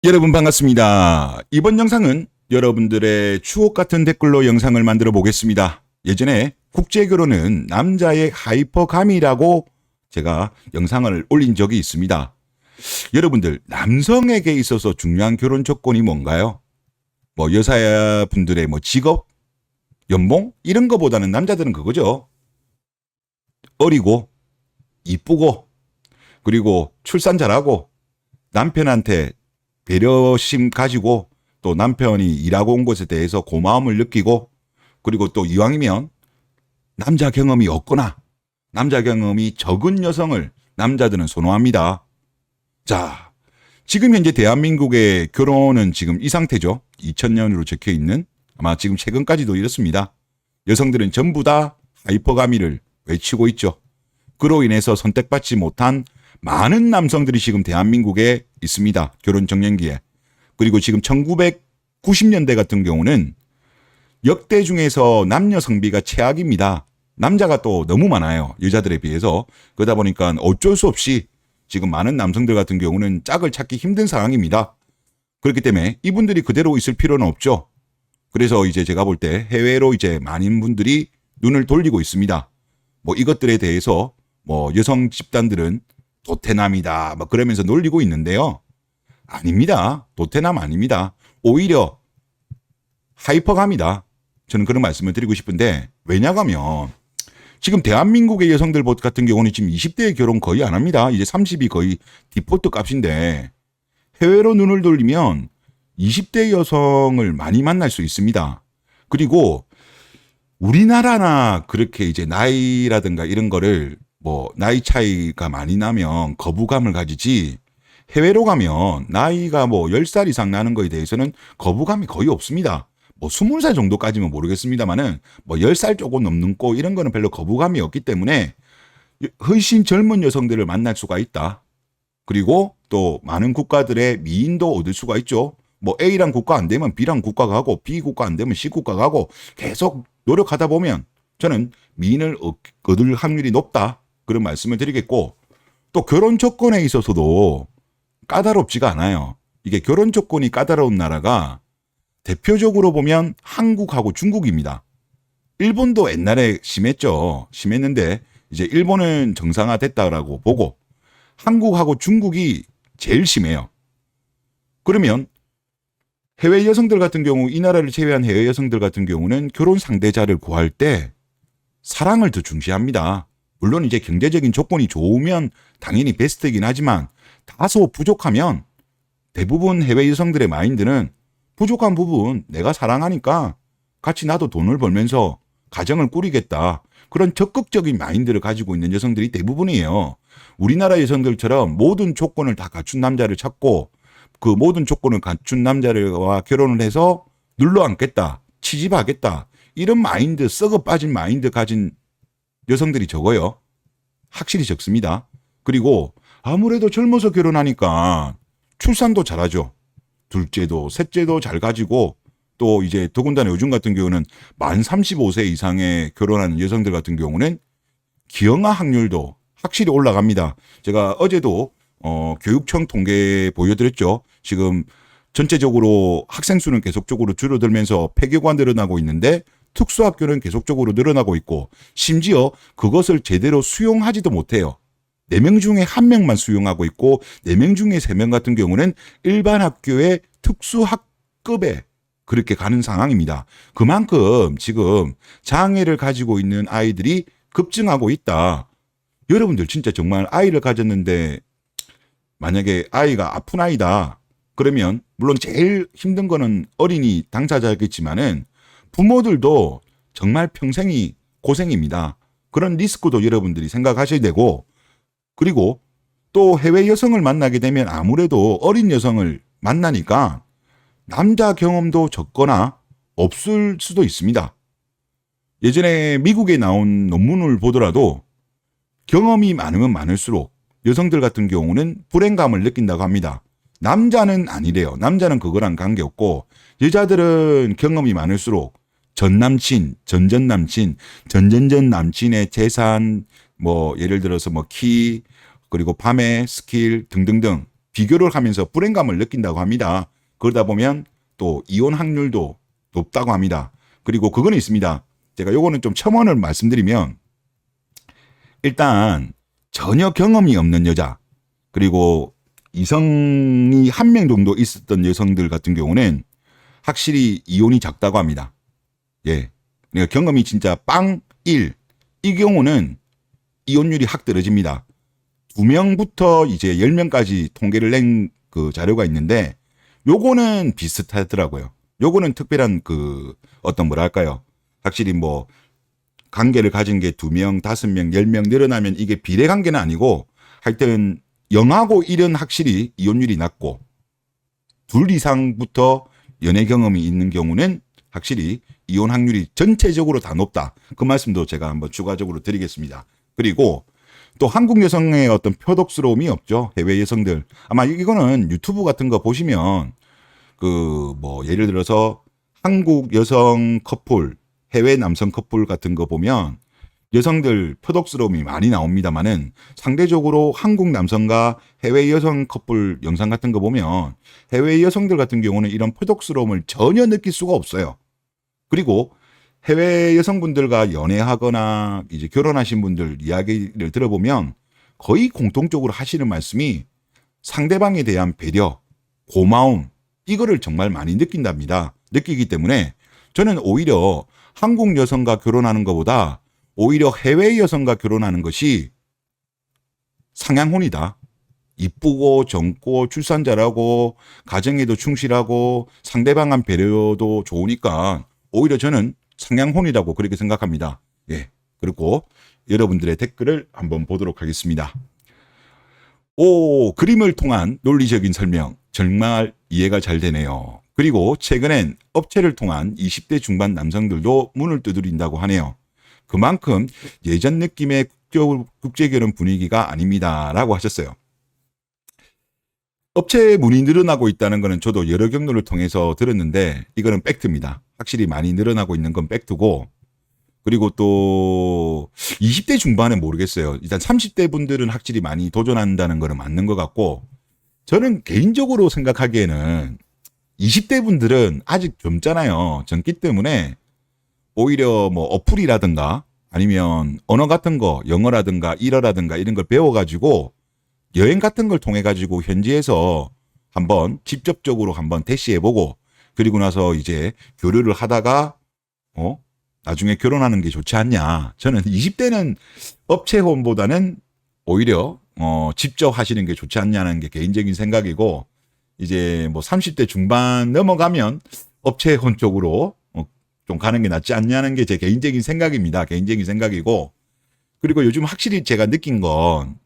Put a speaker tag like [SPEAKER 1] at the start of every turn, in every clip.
[SPEAKER 1] 여러분 반갑습니다. 이번 영상은 여러분들의 추억 같은 댓글로 영상을 만들어 보겠습니다. 예전에 국제결혼은 남자의 하이퍼감이라고 제가 영상을 올린 적이 있습니다. 여러분들 남성에게 있어서 중요한 결혼 조건이 뭔가요? 여자분들의 직업, 연봉 이런 거보다는 남자들은 그거죠. 어리고 이쁘고 그리고 출산 잘하고 남편한테 배려심 가지고 또 남편이 일하고 온 것에 대해서 고마움을 느끼고 그리고 또 이왕이면 남자 경험이 없거나 남자 경험이 적은 여성을 남자들은 선호합니다. 자, 지금 현재 대한민국의 결혼은 지금 이 상태죠. 2000년으로 적혀 있는 아마 지금 최근까지도 이렇습니다. 여성들은 전부 다 하이퍼가미를 외치고 있죠. 그로 인해서 선택받지 못한 많은 남성들이 지금 대한민국에 있습니다. 결혼 정년기에. 그리고 지금 1990년대 같은 경우는 역대 중에서 남녀 성비가 최악입니다. 남자가 또 너무 많아요. 여자들에 비해서. 그러다 보니까 어쩔 수 없이 지금 많은 남성들 같은 경우는 짝을 찾기 힘든 상황입니다. 그렇기 때문에 이분들이 그대로 있을 필요는 없죠. 그래서 이제 제가 볼 때 해외로 이제 많은 분들이 눈을 돌리고 있습니다. 이것들에 대해서 여성 집단들은 도태남이다 그러면서 놀리고 있는데요. 아닙니다. 도태남 아닙니다. 오히려 하이퍼감이다. 저는 그런 말씀을 드리고 싶은데 왜냐하면 지금 대한민국의 여성들 같은 경우는 지금 20대의 결혼 거의 안 합니다. 이제 30이 거의 디폴트 값인데 해외로 눈을 돌리면 20대 여성을 많이 만날 수 있습니다. 그리고 우리나라나 그렇게 이제 나이라든가 이런 거를 나이 차이가 많이 나면 거부감을 가지지 해외로 가면 나이가 10살 이상 나는 거에 대해서는 거부감이 거의 없습니다. 20살 정도까지면 모르겠습니다만은 10살 조금 넘는 거 이런 거는 별로 거부감이 없기 때문에 훨씬 젊은 여성들을 만날 수가 있다. 그리고 또 많은 국가들의 미인도 얻을 수가 있죠. A랑 국가 안 되면 B랑 국가 가고 B 국가 안 되면 C 국가 가고 계속 노력하다 보면 저는 미인을 얻을 확률이 높다. 그런 말씀을 드리겠고 또 결혼 조건에 있어서도 까다롭지가 않아요. 이게 결혼 조건이 까다로운 나라가 대표적으로 보면 한국하고 중국입니다. 일본도 옛날에 심했죠. 심했는데 이제 일본은 정상화됐다라고 보고 한국하고 중국이 제일 심해요. 그러면 해외 여성들 같은 경우 이 나라를 제외한 해외 여성들 같은 경우는 결혼 상대자를 구할 때 사랑을 더 중시합니다. 물론 이제 경제적인 조건이 좋으면 당연히 베스트이긴 하지만 다소 부족하면 대부분 해외 여성들의 마인드는 부족한 부분 내가 사랑하니까 같이 나도 돈을 벌면서 가정을 꾸리겠다. 그런 적극적인 마인드를 가지고 있는 여성들이 대부분이에요. 우리나라 여성들처럼 모든 조건을 다 갖춘 남자를 찾고 그 모든 조건을 갖춘 남자와 결혼을 해서 눌러앉겠다. 취집하겠다. 이런 마인드, 썩어 빠진 마인드 가진 여성들이 적어요. 확실히 적습니다. 그리고 아무래도 젊어서 결혼하니까 출산도 잘하죠. 둘째도 셋째도 잘 가지고 또 이제 더군다나 요즘 같은 경우는 만 35세 이상의 결혼하는 여성들 같은 경우는 기형아 확률도 확실히 올라갑니다. 제가 어제도 교육청 통계 보여드렸죠. 지금 전체적으로 학생 수는 계속적으로 줄어들면서 폐교가 늘어나고 있는데 특수학교는 계속적으로 늘어나고 있고 심지어 그것을 제대로 수용하지도 못해요. 4명 중에 1명만 수용하고 있고 4명 중에 3명 같은 경우는 일반 학교의 특수학급에 그렇게 가는 상황입니다. 그만큼 지금 장애를 가지고 있는 아이들이 급증하고 있다. 여러분들 진짜 정말 아이를 가졌는데 만약에 아이가 아픈 아이다. 그러면 물론 제일 힘든 거는 어린이 당사자겠지만은 부모들도 정말 평생이 고생입니다. 그런 리스크도 여러분들이 생각하셔야 되고 그리고 또 해외 여성을 만나게 되면 아무래도 어린 여성을 만나니까 남자 경험도 적거나 없을 수도 있습니다. 예전에 미국에 나온 논문을 보더라도 경험이 많으면 많을수록 여성들 같은 경우는 불행감을 느낀다고 합니다. 남자는 아니래요. 남자는 그거랑 관계없고 여자들은 경험이 많을수록 전 남친, 전전 남친, 전전전 남친의 재산, 예를 들어서 키, 그리고 밤의 스킬 등등등 비교를 하면서 불행감을 느낀다고 합니다. 그러다 보면 또 이혼 확률도 높다고 합니다. 그리고 그거는 있습니다. 제가 요거는 좀 첨언을 말씀드리면 일단 전혀 경험이 없는 여자 그리고 이성이 한 명 정도 있었던 여성들 같은 경우는 확실히 이혼이 작다고 합니다. 예. 그러니까 경험이 진짜 빵 1. 이 경우는 이혼율이 확 떨어집니다. 2명부터 이제 10명까지 통계를 낸 그 자료가 있는데 요거는 비슷하더라고요. 요거는 특별한 그 어떤 뭐랄까요. 확실히 뭐 관계를 가진 게 2명, 5명, 10명 늘어나면 이게 비례 관계는 아니고 하여튼 0하고 1은 확실히 이혼율이 낮고 2 이상부터 연애 경험이 있는 경우는 확실히 이혼 확률이 전체적으로 다 높다. 그 말씀도 제가 한번 추가적으로 드리겠습니다. 그리고 또 한국 여성의 어떤 표독스러움이 없죠. 해외 여성들. 아마 이거는 유튜브 같은 거 보시면 그 뭐 예를 들어서 한국 여성 커플, 해외 남성 커플 같은 거 보면 여성들 표독스러움이 많이 나옵니다만은 상대적으로 한국 남성과 해외 여성 커플 영상 같은 거 보면 해외 여성들 같은 경우는 이런 표독스러움을 전혀 느낄 수가 없어요. 그리고 해외 여성분들과 연애하거나 이제 결혼하신 분들 이야기를 들어보면 거의 공통적으로 하시는 말씀이 상대방에 대한 배려, 고마움, 이거를 정말 많이 느낀답니다. 느끼기 때문에 저는 오히려 한국 여성과 결혼하는 것보다 오히려 해외 여성과 결혼하는 것이 상향혼이다. 이쁘고 젊고 출산 잘하고 가정에도 충실하고 상대방한 배려도 좋으니까 오히려 저는 상향혼이라고 그렇게 생각합니다. 예. 그리고 여러분들의 댓글을 한번 보도록 하겠습니다. 오, 그림을 통한 논리적인 설명 정말 이해가 잘 되네요. 그리고 최근엔 업체를 통한 20대 중반 남성들도 문을 두드린다고 하네요. 그만큼 예전 느낌의 국제결혼 분위기가 아닙니다. 라고 하셨어요. 업체의 문이 늘어나고 있다는 것은 저도 여러 경로를 통해서 들었는데 이거는 팩트입니다. 확실히 많이 늘어나고 있는 건 팩트고 그리고 또 20대 중반은 모르겠어요. 일단 30대 분들은 확실히 많이 도전한다는 거는 맞는 것 같고 저는 개인적으로 생각하기에는 20대 분들은 아직 젊잖아요. 젊기 때문에 오히려 뭐 어플이라든가 아니면 언어 같은 거 영어라든가 일어라든가 이런 걸 배워가지고 여행 같은 걸 통해 가지고 현지에서 한번 직접적으로 한번 대시해보고 그리고 나서 이제 교류를 하다가 나중에 결혼하는 게 좋지 않냐. 저는 20대는 업체혼보다는 오히려 직접 하시는 게 좋지 않냐는 게 개인적인 생각이고 이제 뭐 30대 중반 넘어가면 업체혼 쪽으로 좀 가는 게 낫지 않냐는 게 제 개인적인 생각입니다. 개인적인 생각이고 그리고 요즘 확실히 제가 느낀 건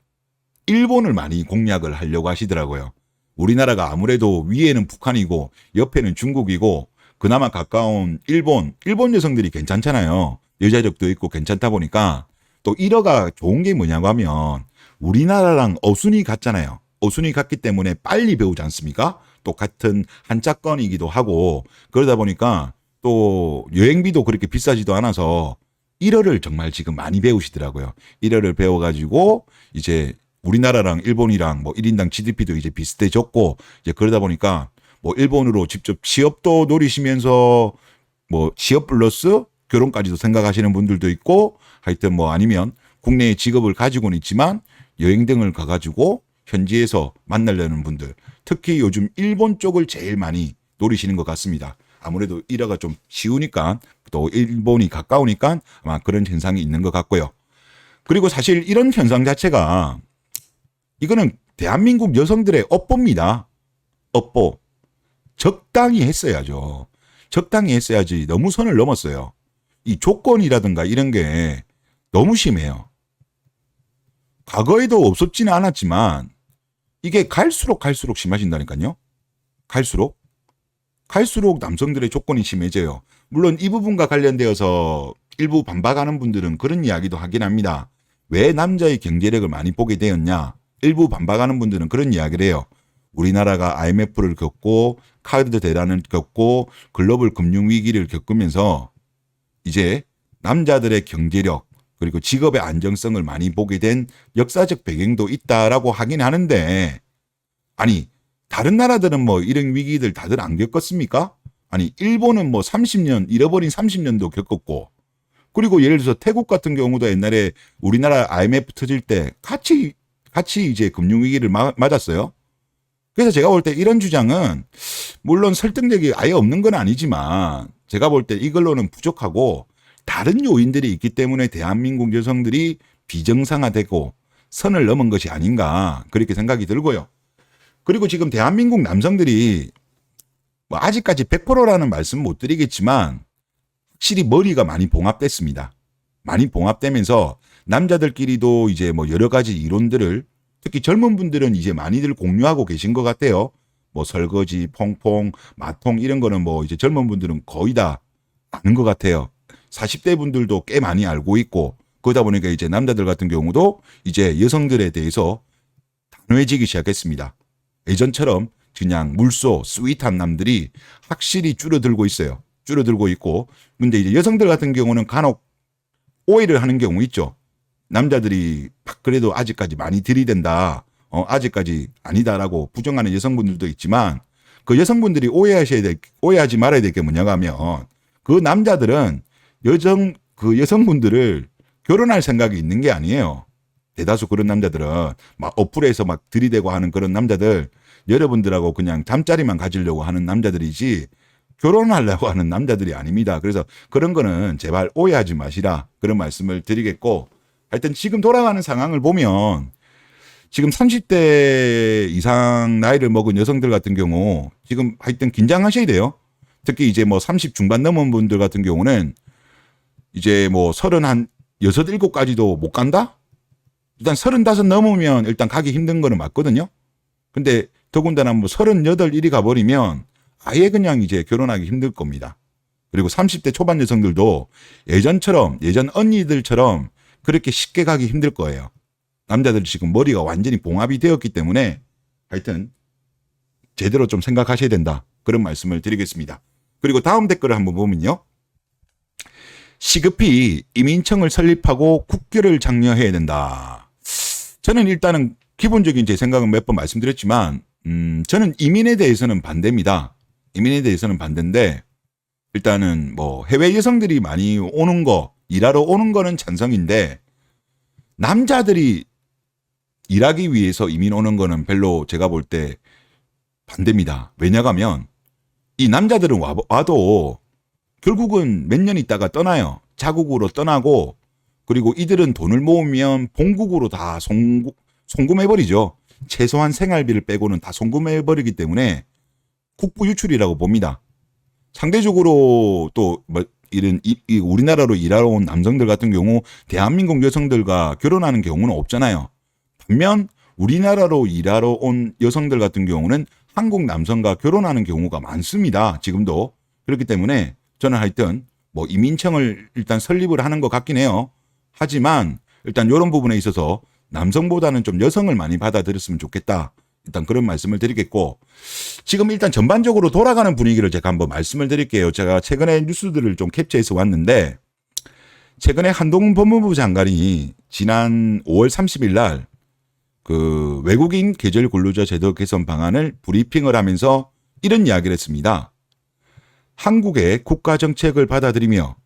[SPEAKER 1] 일본을 많이 공략을 하려고 하시더라고요. 우리나라가 아무래도 위에는 북한이고 옆에는 중국이고 그나마 가까운 일본 여성들이 괜찮잖아요. 여자력도 있고 괜찮다 보니까 또 1어가 좋은 게 뭐냐고 하면 우리나라랑 어순이 같잖아요. 어순이 같기 때문에 빨리 배우지 않습니까? 또 같은 한자권이기도 하고 그러다 보니까 또 여행비도 그렇게 비싸지도 않아서 1어를 정말 지금 많이 배우시더라고요. 1어를 배워가지고 이제 우리나라랑 일본이랑 뭐 1인당 GDP도 이제 비슷해졌고 이제 그러다 보니까 뭐 일본으로 직접 취업도 노리시면서 뭐 취업 플러스 결혼까지도 생각하시는 분들도 있고 하여튼 뭐 아니면 국내에 직업을 가지고는 있지만 여행 등을 가가지고 현지에서 만나려는 분들 특히 요즘 일본 쪽을 제일 많이 노리시는 것 같습니다. 아무래도 1어가 좀 쉬우니까 또 일본이 가까우니까 아마 그런 현상이 있는 것 같고요. 그리고 사실 이런 현상 자체가 이거는 대한민국 여성들의 업보입니다. 업보. 적당히 했어야죠. 적당히 했어야지 너무 선을 넘었어요. 이 조건이라든가 이런 게 너무 심해요. 과거에도 없었지는 않았지만 이게 갈수록 심해진다니까요. 갈수록 남성들의 조건이 심해져요. 물론 이 부분과 관련되어서 일부 반박하는 분들은 그런 이야기도 하긴 합니다. 왜 남자의 경제력을 많이 보게 되었냐. 일부 반박하는 분들은 그런 이야기를 해요. 우리나라가 IMF를 겪고 카드 대란을 겪고 글로벌 금융위기를 겪으면서 이제 남자들의 경제력 그리고 직업의 안정성을 많이 보게 된 역사적 배경도 있다라고 하긴 하는데 아니, 다른 나라들은 뭐 이런 위기들 다들 안 겪었습니까? 아니, 일본은 뭐 30년, 잃어버린 30년도 겪었고, 그리고 예를 들어서 태국 같은 경우도 옛날에 우리나라 IMF 터질 때 같이 이제 금융위기를 맞았어요. 그래서 제가 볼 때 이런 주장은 물론 설득력이 아예 없는 건 아니지만 제가 볼 때 이걸로는 부족하고 다른 요인들이 있기 때문에 대한민국 여성들이 비정상화되고 선을 넘은 것이 아닌가 그렇게 생각이 들고요. 그리고 지금 대한민국 남성들이 뭐 아직까지 100%라는 말씀 못 드리겠지만 확실히 머리가 많이 봉합됐습니다. 많이 봉합되면서 남자들끼리도 이제 뭐 여러 가지 이론들을 특히 젊은 분들은 이제 많이들 공유하고 계신 것 같아요. 뭐 설거지, 퐁퐁, 마통 이런 거는 뭐 이제 젊은 분들은 거의 다 아는 것 같아요. 40대 분들도 꽤 많이 알고 있고 그러다 보니까 이제 남자들 같은 경우도 이제 여성들에 대해서 단호해지기 시작했습니다. 예전처럼 그냥 물소, 스윗한 남들이 확실히 줄어들고 있어요. 줄어들고 있고 근데 이제 여성들 같은 경우는 간혹 오해를 하는 경우 있죠. 남자들이 그래도 아직까지 많이 들이댄다. 아직까지 아니다라고 부정하는 여성분들도 있지만 그 여성분들이 오해하지 말아야 될 게 뭐냐고 하면 그 남자들은 그 여성분들을 결혼할 생각이 있는 게 아니에요. 대다수 그런 남자들은 막 어플에서 막 들이대고 하는 그런 남자들 여러분들하고 그냥 잠자리만 가지려고 하는 남자들이지 결혼하려고 하는 남자들이 아닙니다. 그래서 그런 거는 제발 오해하지 마시라 그런 말씀을 드리겠고 하여튼 지금 돌아가는 상황을 보면 지금 30대 이상 나이를 먹은 여성들 같은 경우 지금 하여튼 긴장하셔야 돼요. 특히 이제 뭐 30 중반 넘은 분들 같은 경우는 이제 뭐 36, 7까지도 못 간다? 일단 35 넘으면 일단 가기 힘든 거는 맞거든요. 근데 더군다나 뭐 38, 일이 가버리면 아예 그냥 이제 결혼하기 힘들 겁니다. 그리고 30대 초반 여성들도 예전 언니들처럼 그렇게 쉽게 가기 힘들 거예요. 남자들 지금 머리가 완전히 봉합이 되었기 때문에 하여튼 제대로 좀 생각하셔야 된다. 그런 말씀을 드리겠습니다. 그리고 다음 댓글을 한번 보면요. 시급히 이민청을 설립하고 국교를 장려해야 된다. 저는 일단은 기본적인 제 생각은 몇 번 말씀드렸지만 저는 이민에 대해서는 반대입니다. 이민에 대해서는 반대인데 일단은 뭐 해외 여성들이 많이 오는 거 일하러 오는 거는 찬성인데 남자들이 일하기 위해서 이민 오는 거는 별로 제가 볼 때 반대입니다. 왜냐하면 이 남자들은 와도 결국은 몇 년 있다가 떠나요. 자국으로 떠나고 그리고 이들은 돈을 모으면 본국으로 다 송금해버리죠. 최소한 생활비를 빼고는 다 송금해버리기 때문에 국부 유출이라고 봅니다. 상대적으로 또 뭐 이런 우리나라로 일하러 온 남성들 같은 경우 대한민국 여성들과 결혼하는 경우는 없잖아요. 반면 우리나라로 일하러 온 여성들 같은 경우는 한국 남성과 결혼하는 경우가 많습니다. 지금도. 그렇기 때문에 저는 하여튼 뭐 이민청을 일단 설립을 하는 것 같긴 해요. 하지만 일단 이런 부분에 있어서 남성보다는 좀 여성을 많이 받아들였으면 좋겠다. 일단 그런 말씀을 드리겠고 지금 일단 전반적으로 돌아가는 분위기를 제가 한번 말씀을 드릴게요. 제가 최근에 뉴스들을 좀 캡처해서 왔는데 최근에 한동훈 법무부 장관이 지난 5월 30일 날 그 외국인 계절 근로자 제도 개선 방안을 브리핑을 하면서 이런 이야기를 했습니다. 한국의 국가 정책을 받아들이며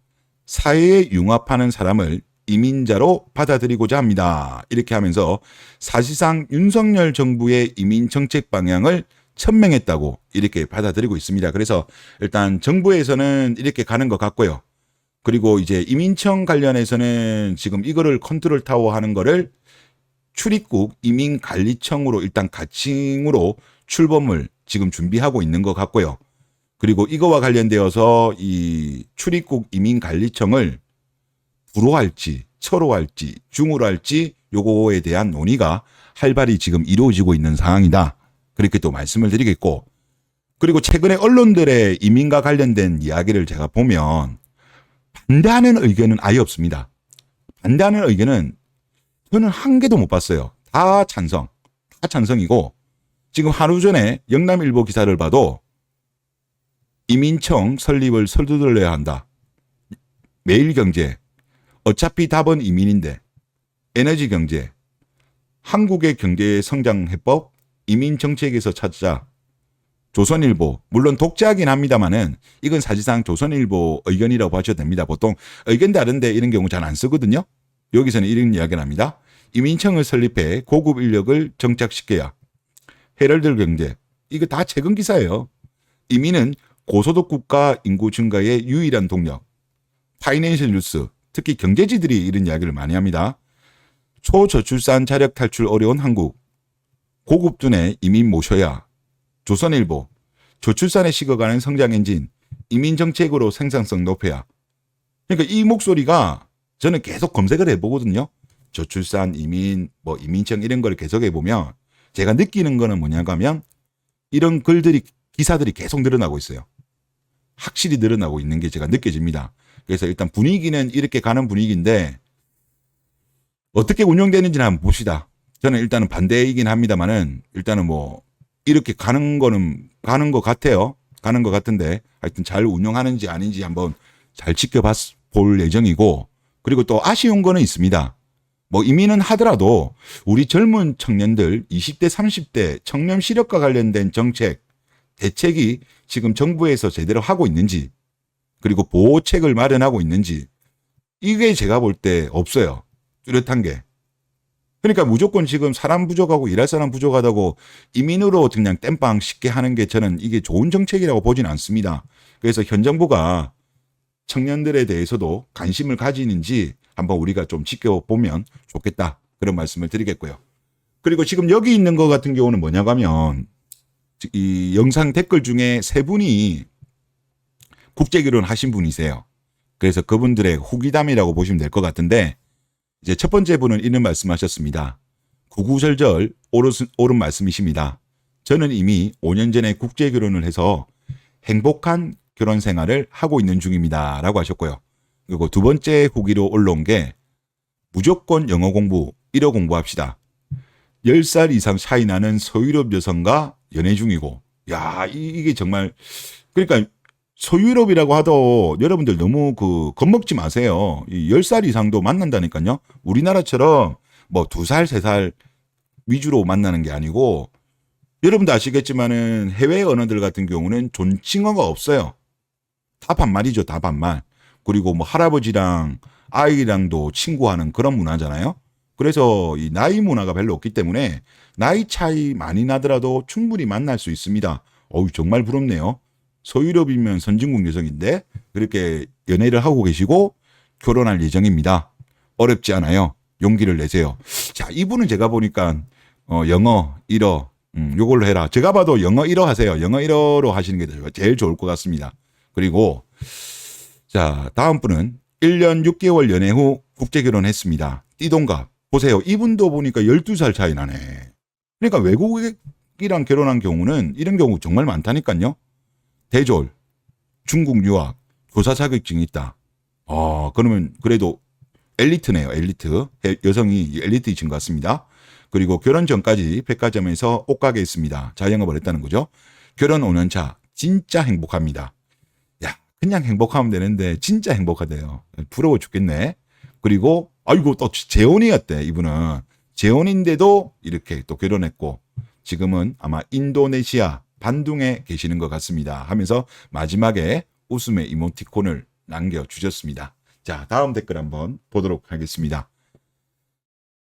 [SPEAKER 1] 사회에 융합하는 사람을 이민자로 받아들이고자 합니다. 이렇게 하면서 사실상 윤석열 정부의 이민 정책 방향을 천명했다고 이렇게 받아들이고 있습니다. 그래서 일단 정부에서는 이렇게 가는 것 같고요. 그리고 이제 이민청 관련해서는 지금 이거를 컨트롤 타워 하는 거를 출입국 이민관리청으로 일단 가칭으로 출범을 지금 준비하고 있는 것 같고요. 그리고 이거와 관련되어서 이 출입국 이민관리청을 부로 할지 처로 할지 중으로 할지 요거에 대한 논의가 활발히 지금 이루어지고 있는 상황이다. 그렇게 또 말씀을 드리겠고 그리고 최근에 언론들의 이민과 관련된 이야기를 제가 보면 반대하는 의견은 아예 없습니다. 반대하는 의견은 저는 한 개도 못 봤어요. 다 찬성이고 지금 하루 전에 영남일보 기사를 봐도 이민청 설립을 서둘러야 한다. 매일경제 어차피 답은 이민인데 에너지경제 한국의 경제 성장 해법 이민 정책에서 찾자. 조선일보, 물론 독자긴 합니다만은 이건 사실상 조선일보 의견이라고 봐셔도 됩니다. 보통 의견 다른데 이런 경우 잘 안 쓰거든요. 여기서는 이런 이야기를 합니다. 이민청을 설립해 고급 인력을 정착시켜야. 헤럴드 경제, 이거 다 최근 기사예요. 이민은 고소득 국가 인구 증가의 유일한 동력. 파이낸셜 뉴스, 특히 경제지들이 이런 이야기를 많이 합니다. 초저출산 자력 탈출 어려운 한국. 고급 두뇌 이민 모셔야. 조선일보, 저출산에 식어가는 성장 엔진, 이민 정책으로 생산성 높여야. 그러니까 이 목소리가 저는 계속 검색을 해보거든요. 저출산, 이민, 이민청 이런 걸 계속 해보면 제가 느끼는 거는 뭐냐고 하면 이런 글들이, 기사들이 계속 늘어나고 있어요. 확실히 늘어나고 있는 게 제가 느껴집니다. 그래서 일단 분위기는 이렇게 가는 분위기인데 어떻게 운영되는지는 한번 봅시다. 저는 일단은 반대이긴 합니다만은 일단은 이렇게 가는 것 같아요. 가는 것 같은데 하여튼 잘 운영하는지 아닌지 한번 잘 지켜볼 예정이고, 그리고 또 아쉬운 거는 있습니다. 이민은 하더라도 우리 젊은 청년들 20대 30대 청년 실업과 관련된 정책 대책이 지금 정부에서 제대로 하고 있는지, 그리고 보호책을 마련하고 있는지, 이게 제가 볼 때 없어요. 뚜렷한 게. 그러니까 무조건 지금 사람 부족하고 일할 사람 부족하다고 이민으로 그냥 땜빵 쉽게 하는 게 저는 이게 좋은 정책이라고 보진 않습니다. 그래서 현 정부가 청년들에 대해서도 관심을 가지는지 한번 우리가 좀 지켜보면 좋겠다. 그런 말씀을 드리겠고요. 그리고 지금 여기 있는 것 같은 경우는 뭐냐고 하면 이 영상 댓글 중에 세 분이 국제결혼 하신 분이세요. 그래서 그분들의 후기담이라고 보시면 될 것 같은데, 이제 첫 번째 분은 이런 말씀하셨습니다. 구구절절 옳은 말씀이십니다. 저는 이미 5년 전에 국제 결혼을 해서 행복한 결혼 생활을 하고 있는 중입니다. 라고 하셨고요. 그리고 두 번째 후기로 올라온 게 무조건 영어 공부, 일어 공부합시다. 10살 이상 차이 나는 서유럽 여성과 연애 중이고, 야, 이게 정말, 그러니까 서유럽이라고 하도 여러분들 너무 겁먹지 마세요. 10살 이상도 만난다니까요. 우리나라처럼 2살, 3살 위주로 만나는 게 아니고, 여러분도 아시겠지만은 해외 언어들 같은 경우는 존칭어가 없어요. 다 반말이죠, 다 반말. 그리고 할아버지랑 아이랑도 친구하는 그런 문화잖아요. 그래서 이 나이 문화가 별로 없기 때문에 나이 차이 많이 나더라도 충분히 만날 수 있습니다. 정말 부럽네요. 서유럽이면 선진국 여성인데 그렇게 연애를 하고 계시고 결혼할 예정입니다. 어렵지 않아요. 용기를 내세요. 자, 이분은 제가 보니까 영어 1어 요걸로 해라. 제가 봐도 영어 1어 하세요. 영어 1어로 하시는 게 제일 좋을 것 같습니다. 그리고 자, 다음 분은 1년 6개월 연애 후 국제 결혼했습니다. 띠동갑. 보세요. 이분도 보니까 12살 차이 나네. 그러니까 외국이랑 결혼한 경우는 이런 경우 정말 많다니까요. 대졸, 중국 유학, 교사 자격증이 있다. 그러면 그래도 엘리트네요. 엘리트. 여성이 엘리트이신 것 같습니다. 그리고 결혼 전까지 백화점에서 옷가게 했습니다. 자영업을 했다는 거죠. 결혼 5년 차. 진짜 행복합니다. 야, 그냥 행복하면 되는데 진짜 행복하대요. 부러워 죽겠네. 그리고 아이고 또 재혼이었대. 이분은 재혼인데도 이렇게 또 결혼했고 지금은 아마 인도네시아 반둥에 계시는 것 같습니다. 하면서 마지막에 웃음의 이모티콘을 남겨주셨습니다. 자, 다음 댓글 한번 보도록 하겠습니다.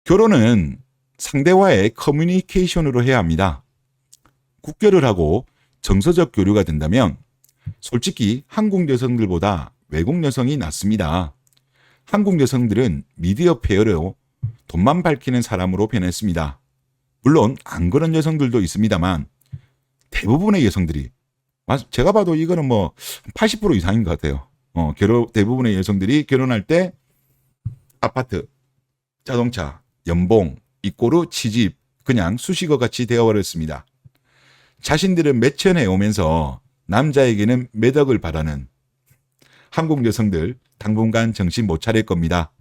[SPEAKER 1] 결혼은 상대와의 커뮤니케이션으로 해야 합니다. 국결을 하고 정서적 교류가 된다면 솔직히 한국 여성들보다 외국 여성이 낫습니다. 한국 여성들은 미디어 페어로 돈만 밝히는 사람으로 변했습니다. 물론 안 그런 여성들도 있습니다만 대부분의 여성들이, 제가 봐도 이거는 80% 이상인 것 같아요. 대부분의 여성들이 결혼할 때 아파트, 자동차, 연봉, 이꼬르 취집 그냥 수식어 같이 되어버렸습니다. 자신들은 매천해 오면서 남자에게는 매덕을 바라는 한국 여성들 당분간 정신 못 차릴 겁니다.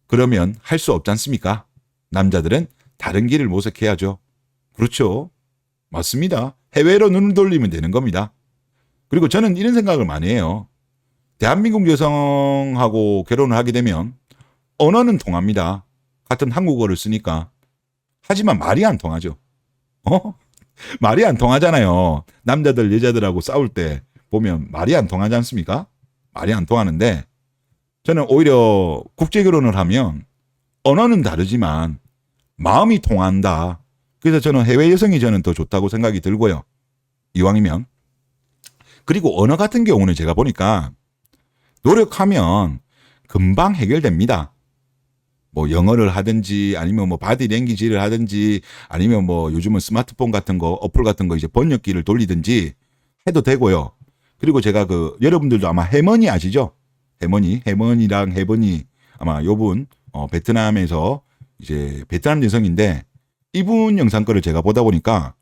[SPEAKER 1] 그러면 할 수 없지 않습니까? 남자들은 다른 길을 모색해야죠. 그렇죠. 맞습니다. 해외로 눈을 돌리면 되는 겁니다. 그리고 저는 이런 생각을 많이 해요. 대한민국 여성하고 결혼을 하게 되면 언어는 통합니다. 같은 한국어를 쓰니까. 하지만 말이 안 통하죠. 어? 말이 안 통하잖아요. 남자들 여자들하고 싸울 때 보면 말이 안 통하지 않습니까? 말이 안 통하는데 저는 오히려 국제 결혼을 하면 언어는 다르지만 마음이 통한다. 그래서 저는 해외 여성이 저는 더 좋다고 생각이 들고요. 이왕이면. 그리고 언어 같은 경우는 제가 보니까 노력하면 금방 해결됩니다. 뭐 영어를 하든지 아니면 뭐 바디 랭귀지를 하든지 아니면 뭐 요즘은 스마트폰 같은 거 어플 같은 거 이제 번역기를 돌리든지 해도 되고요. 그리고 제가 그 여러분들도 아마 해머니 아시죠? 해머니랑 해버니 아마 요분 베트남에서 이제 베트남 여성인데 이분 영상 거를 제가 보다 보니까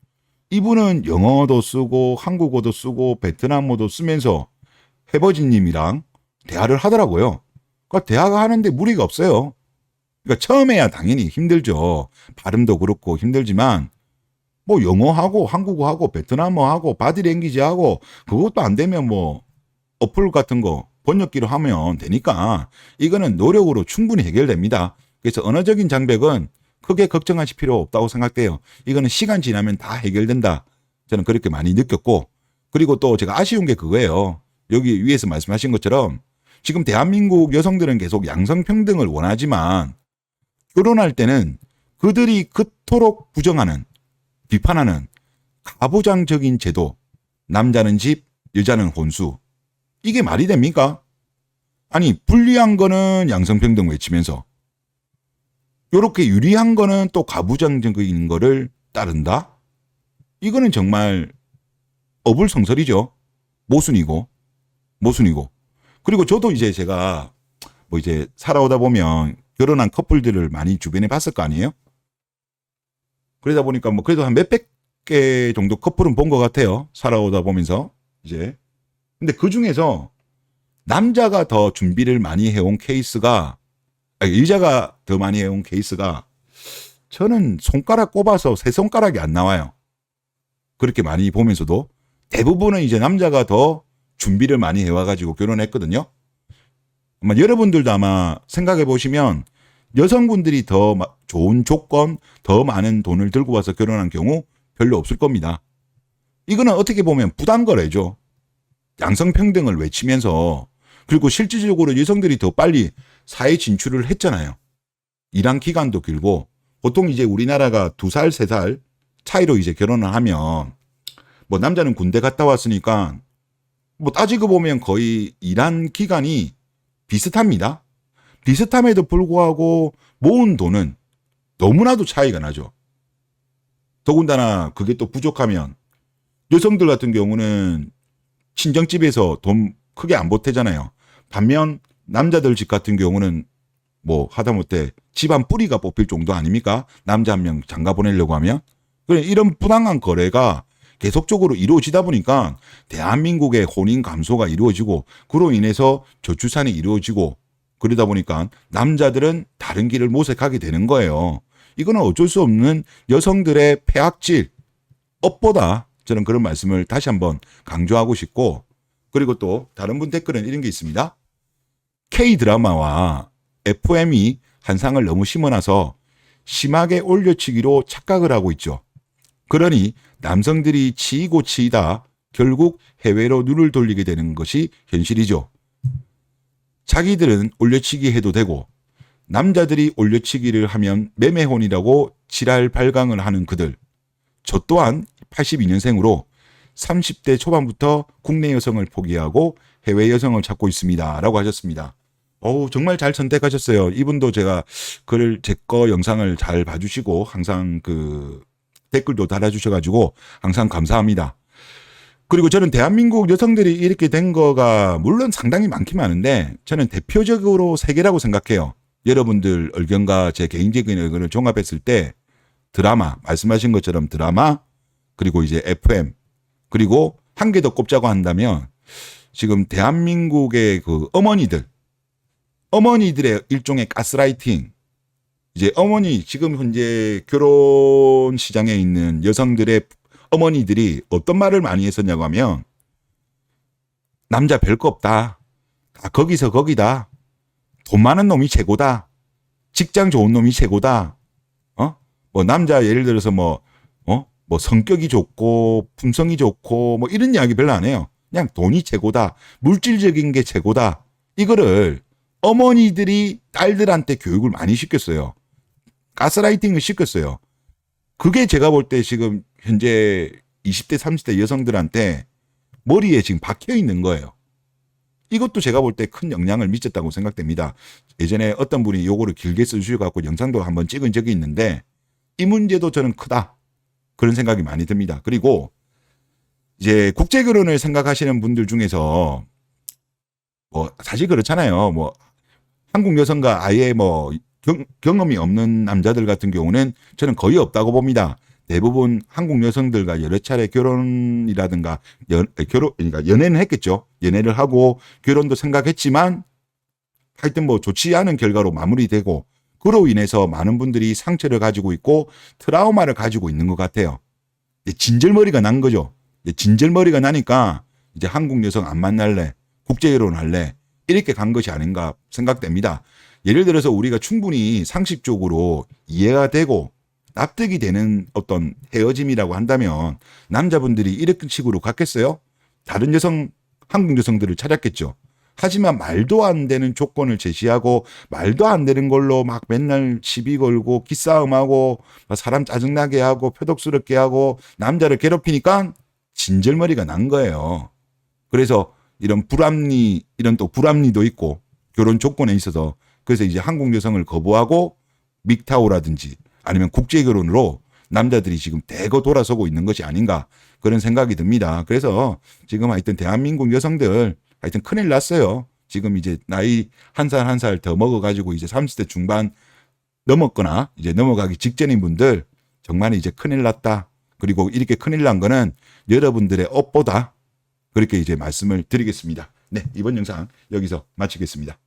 [SPEAKER 1] 이분은 영어도 쓰고 한국어도 쓰고 베트남어도 쓰면서 해버지님이랑 대화를 하더라고요. 그러니까 대화가 하는데 무리가 없어요. 그러니까 처음에야 당연히 힘들죠. 발음도 그렇고 힘들지만 뭐 영어하고 한국어하고 베트남어하고 바디랭귀지하고 그것도 안 되면 뭐 어플 같은 거 번역기로 하면 되니까 이거는 노력으로 충분히 해결됩니다. 그래서 언어적인 장벽은 크게 걱정하실 필요 없다고 생각돼요. 이거는 시간 지나면 다 해결된다. 저는 그렇게 많이 느꼈고 그리고 또 제가 아쉬운 게 그거예요. 여기 위에서 말씀하신 것처럼 지금 대한민국 여성들은 계속 양성평등을 원하지만 결혼할 때는 그들이 그토록 부정하는 비판하는 가부장적인 제도 남자는 집 여자는 혼수 이게 말이 됩니까? 아니 불리한 거는 양성평등 외치면서 요렇게 유리한 거는 또 가부장적인 거를 따른다? 이거는 정말 어불성설이죠. 모순이고. 그리고 저도 이제 제가 뭐 이제 살아오다 보면 결혼한 커플들을 많이 주변에 봤을 거 아니에요? 그러다 보니까 뭐 그래도 한 몇백 개 정도 커플은 본 것 같아요. 살아오다 보면서 이제. 근데 그 중에서 남자가 더 준비를 많이 해온 케이스가 여자가 더 많이 해온 케이스가 저는 손가락 꼽아서 세 손가락이 안 나와요. 그렇게 많이 보면서도 대부분은 이제 남자가 더 준비를 많이 해와가지고 결혼했거든요. 아마 여러분들도 아마 생각해 보시면 여성분들이 더 좋은 조건, 더 많은 돈을 들고 와서 결혼한 경우 별로 없을 겁니다. 이거는 어떻게 보면 부당거래죠. 양성평등을 외치면서 그리고 실질적으로 여성들이 더 빨리 사회 진출을 했잖아요. 일한 기간도 길고 보통 이제 우리나라가 2살, 3살 차이로 이제 결혼을 하면 뭐 남자는 군대 갔다 왔으니까 뭐 따지고 보면 거의 일한 기간이 비슷합니다. 비슷함에도 불구하고 모은 돈은 너무나도 차이가 나죠. 더군다나 그게 또 부족하면 여성들 같은 경우는 친정집에서 돈 크게 안 보태잖아요. 반면 남자들 집 같은 경우는 뭐 하다못해 집안 뿌리가 뽑힐 정도 아닙니까? 남자 한 명 장가 보내려고 하면. 그래 이런 부당한 거래가 계속적으로 이루어지다 보니까 대한민국의 혼인 감소가 이루어지고 그로 인해서 저출산이 이루어지고 그러다 보니까 남자들은 다른 길을 모색하게 되는 거예요. 이거는 어쩔 수 없는 여성들의 폐악질, 업보다 저는 그런 말씀을 다시 한번 강조하고 싶고 그리고 또 다른 분 댓글은 이런 게 있습니다. K드라마와 FM이 한상을 너무 심어놔서 심하게 올려치기로 착각을 하고 있죠. 그러니 남성들이 치이고 치이다 결국 해외로 눈을 돌리게 되는 것이 현실이죠. 자기들은 올려치기 해도 되고 남자들이 올려치기를 하면 매매혼이라고 지랄 발광을 하는 그들. 저 또한 82년생으로 30대 초반부터 국내 여성을 포기하고 해외 여성을 찾고 있습니다. 라고 하셨습니다. 정말 잘 선택하셨어요. 이분도 제가 제 거 영상을 잘 봐주시고 항상 그 댓글도 달아주셔가지고 항상 감사합니다. 그리고 저는 대한민국 여성들이 이렇게 된 거가 물론 상당히 많긴 많은데 저는 대표적으로 3개라고 생각해요. 여러분들 의견과 제 개인적인 의견을 종합했을 때 드라마, 말씀하신 것처럼 드라마, 그리고 이제 FM, 그리고 한 개 더 꼽자고 한다면 지금 대한민국의 그 어머니들의 일종의 가스라이팅, 이제 어머니, 지금 현재 결혼 시장에 있는 여성들의 어머니들이 어떤 말을 많이 했었냐고 하면 남자 별거 없다. 다 거기서 거기다. 돈 많은 놈이 최고다. 직장 좋은 놈이 최고다. 뭐 남자 예를 들어서 뭐 성격이 좋고 품성이 좋고 뭐 이런 이야기 별로 안 해요. 그냥 돈이 최고다. 물질적인 게 최고다. 이거를 어머니들이 딸들한테 교육을 많이 시켰어요. 가스라이팅을 시켰어요. 그게 제가 볼 때 지금 현재 20대, 30대 여성들한테 머리에 지금 박혀 있는 거예요. 이것도 제가 볼 때 큰 영향을 미쳤다고 생각됩니다. 예전에 어떤 분이 요거를 길게 써주셔갖고 영상도 한번 찍은 적이 있는데 이 문제도 저는 크다. 그런 생각이 많이 듭니다. 그리고 이제 국제 결혼을 생각하시는 분들 중에서 뭐 사실 그렇잖아요. 뭐 한국 여성과 아예 뭐 경험이 없는 남자들 같은 경우는 저는 거의 없다고 봅니다. 대부분 한국 여성들과 여러 차례 결혼이라든가 그러니까 연애는 했겠죠. 연애를 하고 결혼도 생각했지만 하여튼 뭐 좋지 않은 결과로 마무리되고 그로 인해서 많은 분들이 상처를 가지고 있고 트라우마를 가지고 있는 것 같아요. 진절머리가 난 거죠. 진절머리가 나니까 이제 한국 여성 안 만날래, 국제 결혼할래 이렇게 간 것이 아닌가 생각됩니다. 예를 들어서 우리가 충분히 상식적으로 이해가 되고 납득이 되는 어떤 헤어짐이라고 한다면 남자분들이 이런 식으로 갔겠어요? 다른 여성, 한국 여성들을 찾았겠죠. 하지만 말도 안 되는 조건을 제시하고 말도 안 되는 걸로 막 맨날 시비 걸고 기싸움하고 사람 짜증나게 하고 표독스럽게 하고 남자를 괴롭히니까 진절머리가 난 거예요. 그래서 이런 불합리, 이런 또 불합리도 있고 결혼 조건에 있어서 그래서 이제 한국 여성을 거부하고 믹타오라든지 아니면 국제 결혼으로 남자들이 지금 대거 돌아서고 있는 것이 아닌가 그런 생각이 듭니다. 그래서 지금 하여튼 대한민국 여성들 하여튼 큰일 났어요. 지금 이제 나이 한 살 한 살 더 먹어가지고 이제 30대 중반 넘었거나 이제 넘어가기 직전인 분들 정말 이제 큰일 났다. 그리고 이렇게 큰일 난 거는 여러분들의 업보다 그렇게 이제 말씀을 드리겠습니다. 네, 이번 영상 여기서 마치겠습니다.